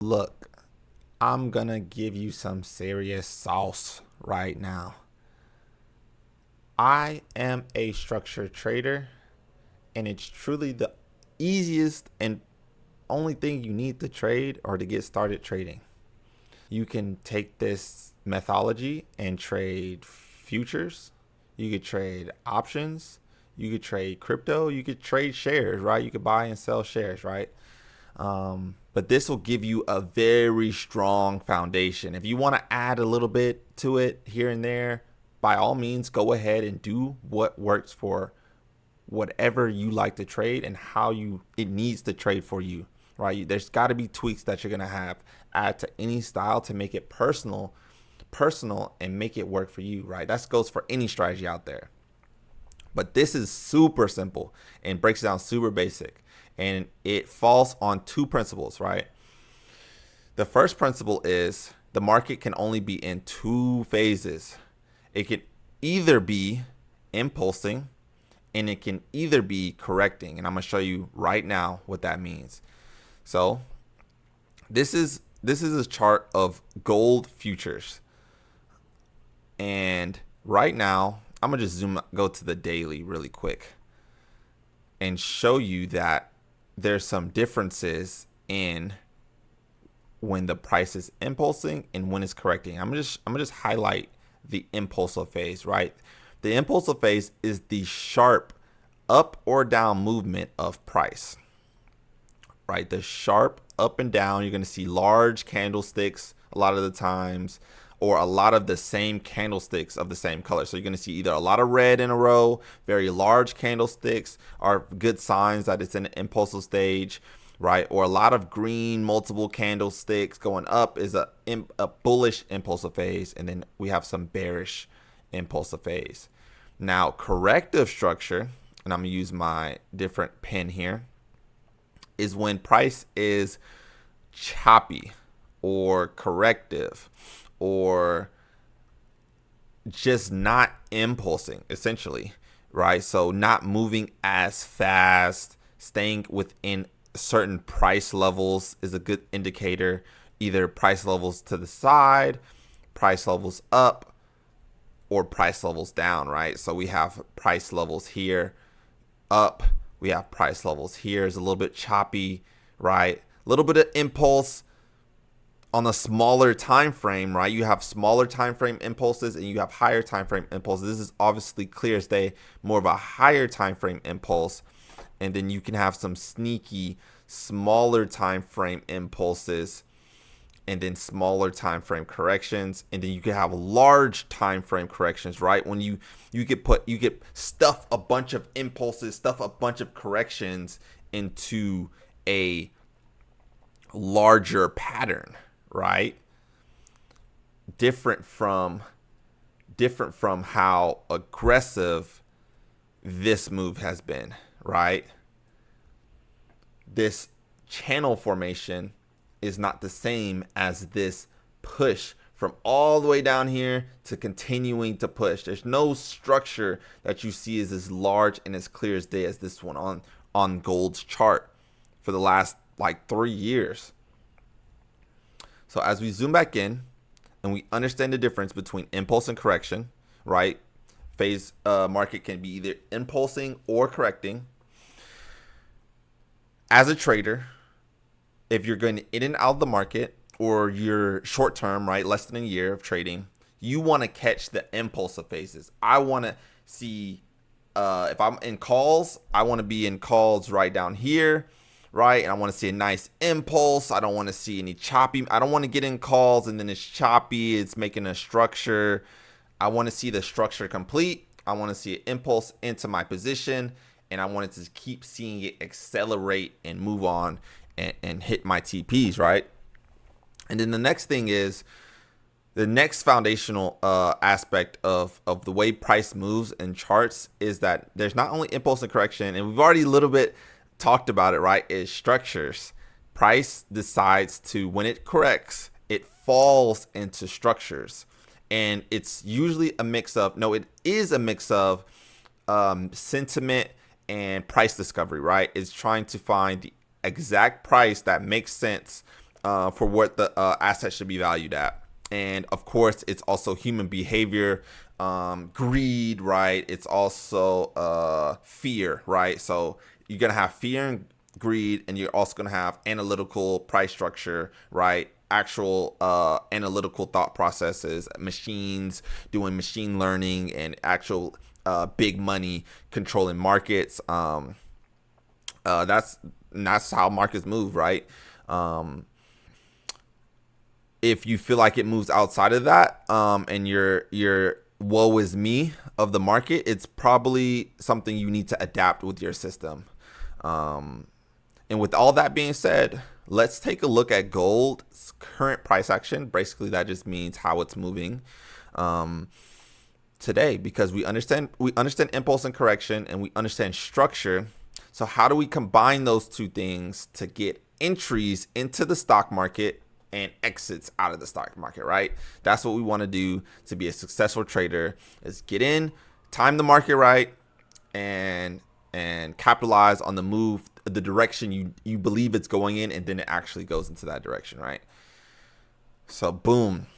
Look, I'm gonna give you some serious sauce right now. I am a structured trader, and it's truly the easiest and only thing you need to trade or to get started trading. You can take this methodology and trade futures. You could trade options. You could trade crypto. You could trade shares, right? You could buy and sell shares, right? But this will give you a very strong foundation. If you want to add a little bit to it here and there, by all means, go ahead and do what works for whatever you like to trade and how it needs to trade for you, right? There's got to be tweaks that you're going to have add to any style to make it personal and make it work for you, right? That goes for any strategy out there. But this is super simple and breaks down super basic. And it falls on two principles, right? The first principle is the market can only be in two phases. It can either be impulsing and it can either be correcting. And I'm going to show you right now what that means. So this is a chart of gold futures. And right now, I'm going to just go to the daily really quick and show you that there's some differences in when the price is impulsing and when it's correcting. I'm gonna just highlight the impulsive phase, right? The impulsive phase is the sharp up or down movement of price, right? The sharp up and down. You're gonna see large candlesticks a lot of the times, or a lot of the same candlesticks of the same color. So you're going to see either a lot of red in a row, very large candlesticks are good signs that it's in an impulsive stage, right? Or a lot of green, multiple candlesticks going up is a bullish impulsive phase. And then we have some bearish impulsive phase. Now, corrective structure, and I'm going to use my different pen here, is when price is choppy or corrective, or just not impulsing, essentially, right? So not moving as fast, staying within certain price levels is a good indicator. Either price levels to the side, price levels up, or price levels down, right? So we have price levels here up. We have price levels here is a little bit choppy, right? A little bit of impulse on a smaller time frame, right? You have smaller time frame impulses and you have higher time frame impulses. This is obviously clear as day, more of a higher time frame impulse. And then you can have some sneaky smaller time frame impulses and then smaller time frame corrections. And then you can have large time frame corrections, right? When you get stuff a bunch of impulses, stuff a bunch of corrections into a larger pattern, right? Different from how aggressive this move has been, right? This channel formation is not the same as this push from all the way down here to continuing to push. There's no structure that you see is as large and as clear as day as this one on gold's chart for the last like 3 years. So as we zoom back in and we understand the difference between impulse and correction, right? Phase market can be either impulsing or correcting. As a trader, if you're going in and out of the market or you're short term, right, less than a year of trading, you want to catch the impulsive phases. I want to see if I'm in calls, I want to be in calls right down here, right? And I want to see a nice impulse. I don't want to see any choppy. I don't want to get in calls and then it's choppy. It's making a structure. I want to see the structure complete. I want to see an impulse into my position. And I wanted to keep seeing it accelerate and move on and hit my TPs, right? And then the next thing is the next foundational aspect of the way price moves in charts is that there's not only impulse and correction, and we've already a little bit talked about it, right? Is structures. Price decides to, when it corrects, it falls into structures. And it's usually a mix of, no, it is a mix of sentiment and price discovery, right? It's trying to find the exact price that makes sense for what the asset should be valued at. And of course, it's also human behavior, greed, right? It's also fear, right? So you're gonna have fear and greed, and you're also gonna have analytical price structure, right? Actual analytical thought processes, machines doing machine learning, and actual big money controlling markets. That's how markets move, right? If you feel like it moves outside of that, and you're woe is me of the market, it's probably something you need to adapt with your system. And with all that being said, let's take a look at gold's current price action. Basically, that just means how it's moving today, because we understand impulse and correction, and we understand structure. So how do we combine those two things to get entries into the stock market and exits out of the stock market, right? That's what we want to do to be a successful trader, is get in, time the market right, and capitalize on the move, the direction you believe it's going in, and then it actually goes into that direction, right? So boom,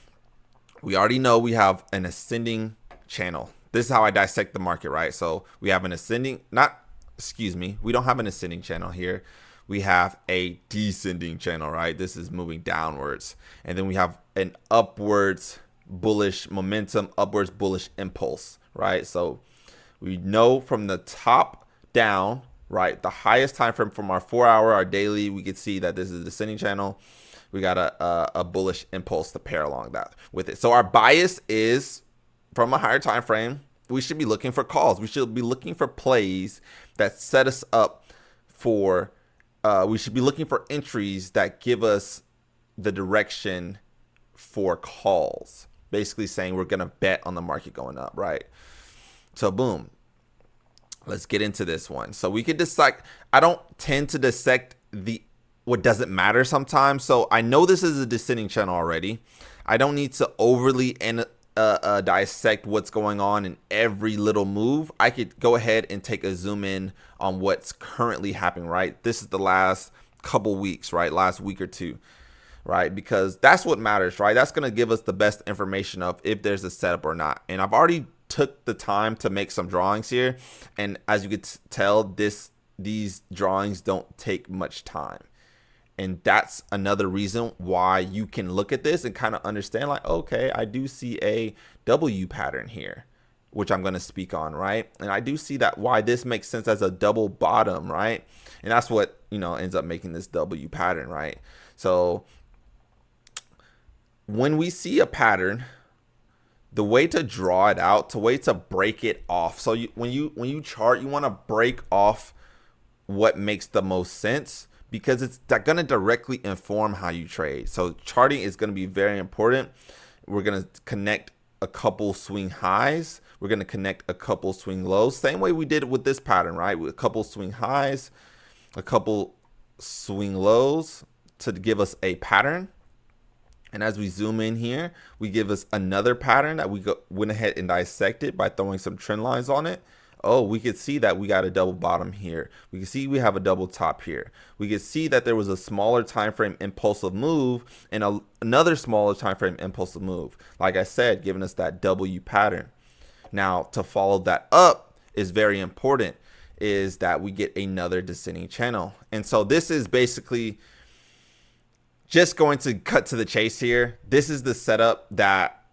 we already know we have an ascending channel. This is how I dissect the market, right? So we have an ascending, we don't have an ascending channel here. We have a descending channel, right? This is moving downwards. And then we have an upwards bullish momentum, upwards bullish impulse, right? So we know from the top down, right, the highest time frame from our 4-hour, our daily, we could see that this is a descending channel. We got a bullish impulse to pair along that with it. So our bias is from a higher time frame. We should be looking for calls. We should be looking for plays that set us up for, we should be looking for entries that give us the direction for calls. Basically saying we're going to bet on the market going up, right? So boom, let's get into this one. So we could dissect. I don't tend to dissect what doesn't matter sometimes. So I know this is a descending channel already. I don't need to overly dissect what's going on in every little move. I could go ahead and take a zoom in on what's currently happening, right? This is the last couple weeks, right? Last week or two, right? Because that's what matters, right? That's going to give us the best information of if there's a setup or not. And I've already took the time to make some drawings here. And as you could tell, these drawings don't take much time. And that's another reason why you can look at this and kind of understand, like, okay, I do see a W pattern here, which I'm going to speak on, right? And I do see that why this makes sense as a double bottom, right? And that's what, ends up making this W pattern, right? So when we see a pattern, the way to draw it out, the way to break it off. So when you chart, you want to break off what makes the most sense, because it's going to directly inform how you trade. So charting is going to be very important. We're going to connect a couple swing highs. We're going to connect a couple swing lows. Same way we did with this pattern, right? With a couple swing highs, a couple swing lows to give us a pattern. And as we zoom in here, we give us another pattern that we went ahead and dissected by throwing some trend lines on it. Oh, we could see that we got a double bottom here. We can see we have a double top here. We could see that there was a smaller time frame impulsive move and another smaller time frame impulsive move. Like I said, giving us that W pattern. Now, to follow that up is very important, is that we get another descending channel. And so this is basically just going to cut to the chase here. This is the setup that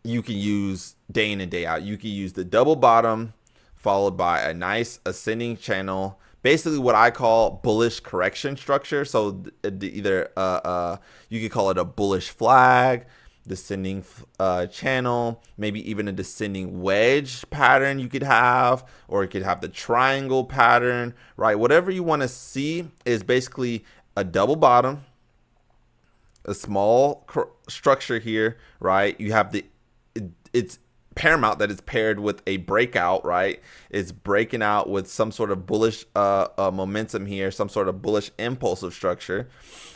you can use day in and day out. You can use the double bottom followed by a nice ascending channel, basically what I call bullish correction structure. So either you could call it a bullish flag, descending channel, maybe even a descending wedge pattern you could have, or you could have the triangle pattern, right? Whatever you want to see is basically a double bottom, a small structure here, right? You have it's paramount that it's paired with a breakout, right? It's breaking out with some sort of bullish momentum here, some sort of bullish impulsive structure.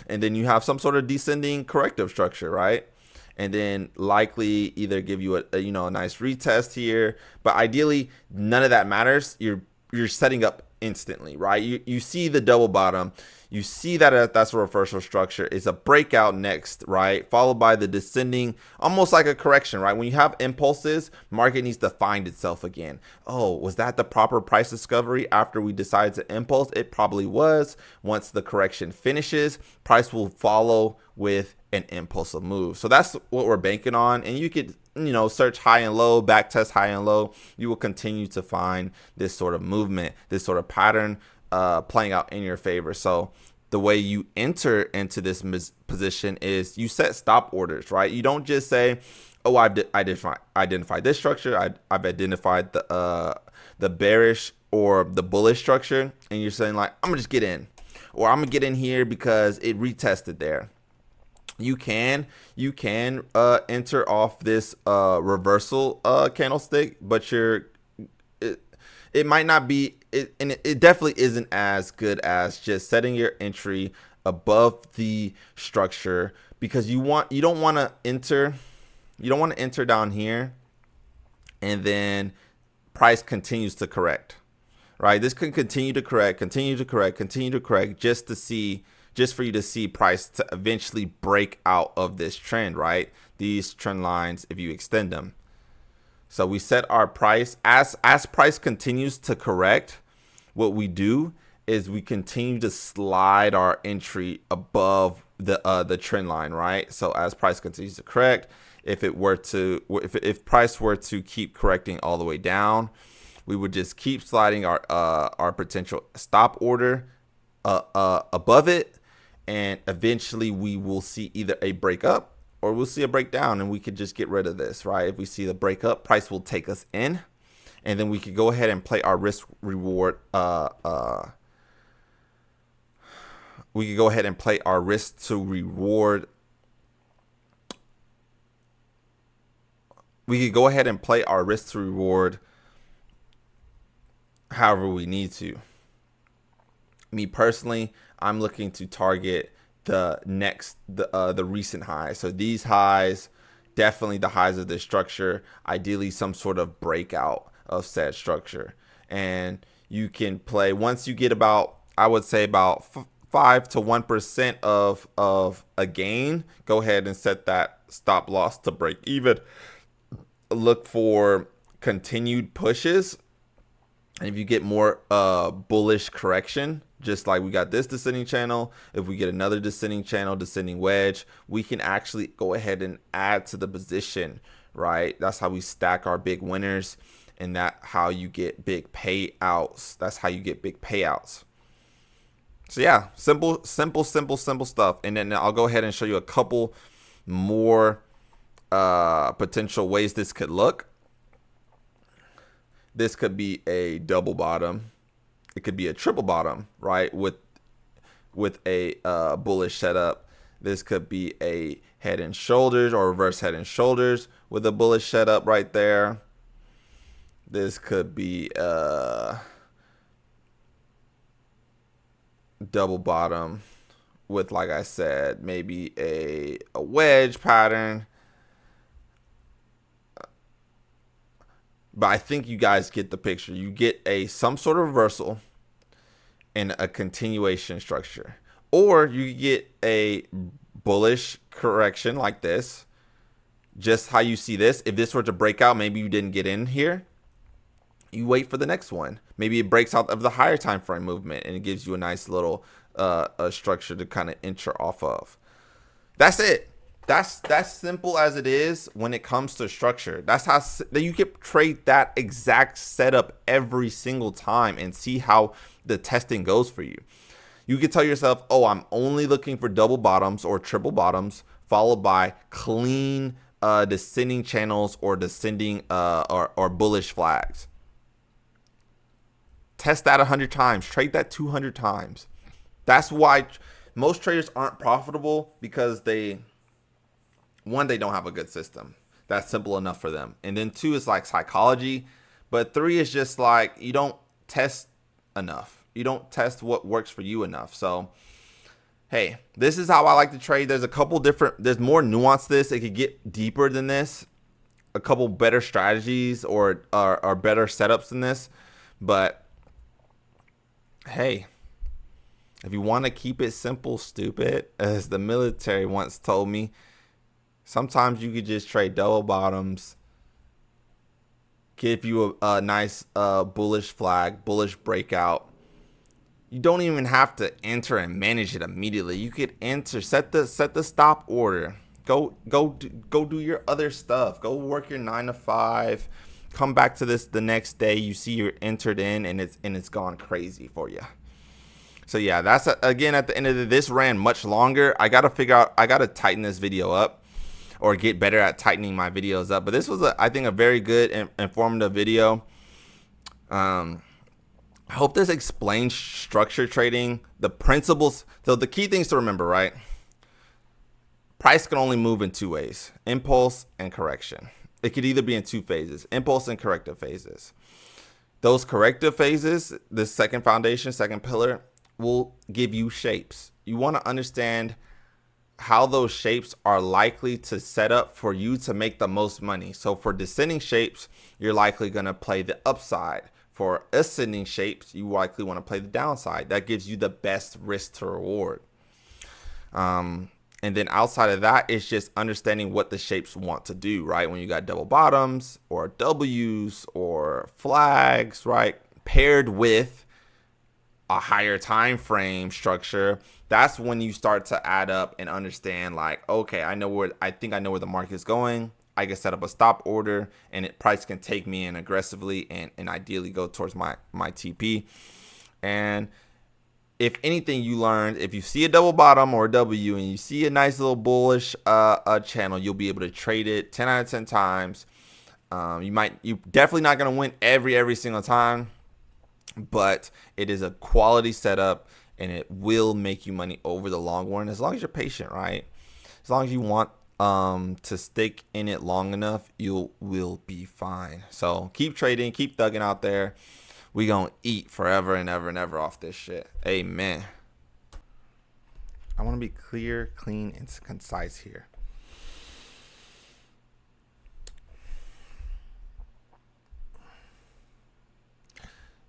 And then you have some sort of descending corrective structure, right? And then likely either give you a nice retest here, but ideally none of that matters. You're setting up instantly, right? You see the double bottom, you see that that's a reversal structure. It's a breakout next, right? Followed by the descending, almost like a correction, right? When you have impulses, market needs to find itself again. Oh, was that the proper price discovery after we decided to impulse? It probably was. Once the correction finishes, price will follow with an impulsive move. So that's what we're banking on. And you could, search high and low, back test high and low. You will continue to find this sort of movement, this sort of pattern playing out in your favor. So the way you enter into this position is you set stop orders, right? You don't just say, oh, I've identified this structure. I've identified the bearish or the bullish structure. And you're saying like, I'm gonna just get in, or I'm gonna get in here because it retested there. You can enter off this reversal candlestick, but it might not be it, and it definitely isn't as good as just setting your entry above the structure, because you don't want to enter down here and then price continues to correct, right? This can continue to correct, just for you to see price to eventually break out of this trend, right? These trend lines, if you extend them. So we set our price as price continues to correct. What we do is we continue to slide our entry above the trend line, right? So as price continues to correct, if price were to keep correcting all the way down, we would just keep sliding our potential stop order above it. And eventually we will see either a break up or we'll see a breakdown, and we could just get rid of this, right? If we see the break up, price will take us in, and then we could go ahead and play our risk reward. We could go ahead and play our risk to reward. We could go ahead and play our risk to reward however we need to. Me personally, I'm looking to target the recent highs. So these highs, definitely the highs of this structure, ideally some sort of breakout of said structure. And you can play, once you get about, I would say about 5 to 1% of a gain, go ahead and set that stop loss to break even. Look for continued pushes. And if you get more bullish correction, just like we got this descending channel, if we get another descending channel, descending wedge, we can actually go ahead and add to the position, right? That's how we stack our big winners, and that's how you get big payouts. So yeah, simple stuff. And then I'll go ahead and show you a couple more potential ways this could look. This could be a double bottom. It could be a triple bottom, right? With a bullish setup. This could be a head and shoulders or reverse head and shoulders with a bullish setup right there. This could be a double bottom with, like I said, maybe a wedge pattern. But I think you guys get the picture. You get some sort of reversal and a continuation structure. Or you get a bullish correction like this. Just how you see this. If this were to break out, maybe you didn't get in here. You wait for the next one. Maybe it breaks out of the higher time frame movement and it gives you a nice little structure to kind of enter off of. That's it. That's simple as it is when it comes to structure. That's how you can trade that exact setup every single time and see how the testing goes for you. You can tell yourself, oh, I'm only looking for double bottoms or triple bottoms followed by clean descending channels or descending or bullish flags. Test that 100 times. Trade that 200 times. That's why most traders aren't profitable, because they don't have a good system that's simple enough for them. And then 2 is like psychology. But 3 is just like you don't test enough. You don't test what works for you enough. So, hey, this is how I like to trade. There's there's more nuance to this. It could get deeper than this. A couple better strategies or better setups than this. But hey, if you want to keep it simple, stupid, as the military once told me, sometimes you could just trade double bottoms, give you a nice bullish flag, bullish breakout. You don't even have to enter and manage it immediately. You could enter, set the stop order. Go do your other stuff. Go work your 9 to 5. Come back to this the next day. You see you're entered in, and it's gone crazy for you. So yeah, that's again at the end of this ran much longer. I gotta figure out. I gotta tighten this video up, or get better at tightening my videos up. But this was I think a very good and informative video. I hope this explains structure trading, the principles. So the key things to remember, right? Price can only move in two ways: impulse and correction. It could either be in two phases: impulse and corrective phases. Those corrective phases, the second foundation, second pillar, will give you shapes. You want to understand how those shapes are likely to set up for you to make the most money. So for descending shapes, you're likely going to play the upside. For ascending shapes, you likely want to play the downside. That gives you the best risk to reward. And then outside of that, it's just understanding what the shapes want to do, right? When you got double bottoms or W's or flags, right? Paired with a higher time frame structure, that's when you start to add up and understand, like, okay, I think I know where the market is going. I can set up a stop order, and price can take me in aggressively and ideally go towards my TP. And if anything you learned, if you see a double bottom or a W and you see a nice little bullish channel, you'll be able to trade it 10 out of 10 times. You're definitely not going to win every single time, but it is a quality setup, and it will make you money over the long run as long as you're patient, right? As long as you want to stick in it long enough, you will be fine. So keep trading, keep thugging out there. We gonna eat forever and ever and ever off this shit. Amen. I want to be clear, clean, and concise here.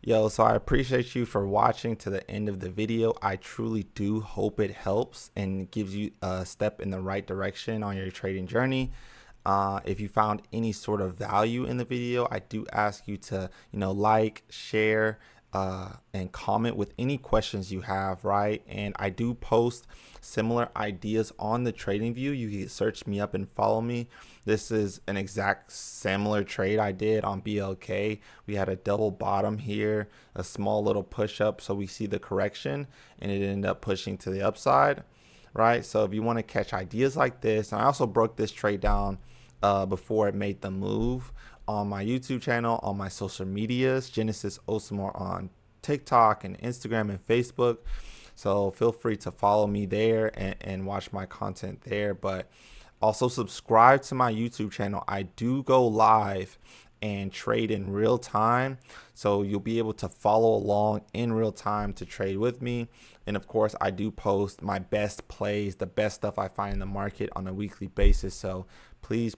Yo, so I appreciate you for watching to the end of the video. I truly do hope it helps and gives you a step in the right direction on your trading journey. If you found any sort of value in the video, I do ask you to, like, share, and comment with any questions you have, right? And I do post similar ideas on the TradingView. You can search me up and follow me. This is an exact similar trade I did on BLK. We had a double bottom here, a small little push up, so we see the correction, and it ended up pushing to the upside, right? So if you want to catch ideas like this, and I also broke this trade down before it made the move on my YouTube channel, on my social medias, Genesis Osamor on TikTok and Instagram and Facebook. So feel free to follow me there and watch my content there. But also subscribe to my YouTube channel. I do go live and trade in real time, so you'll be able to follow along in real time to trade with me. And of course, I do post my best plays, the best stuff I find in the market on a weekly basis. So please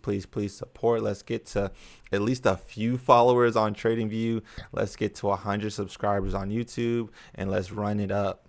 support. Let's get to at least a few followers on TradingView. Let's get to 100 subscribers on YouTube, and let's run it up.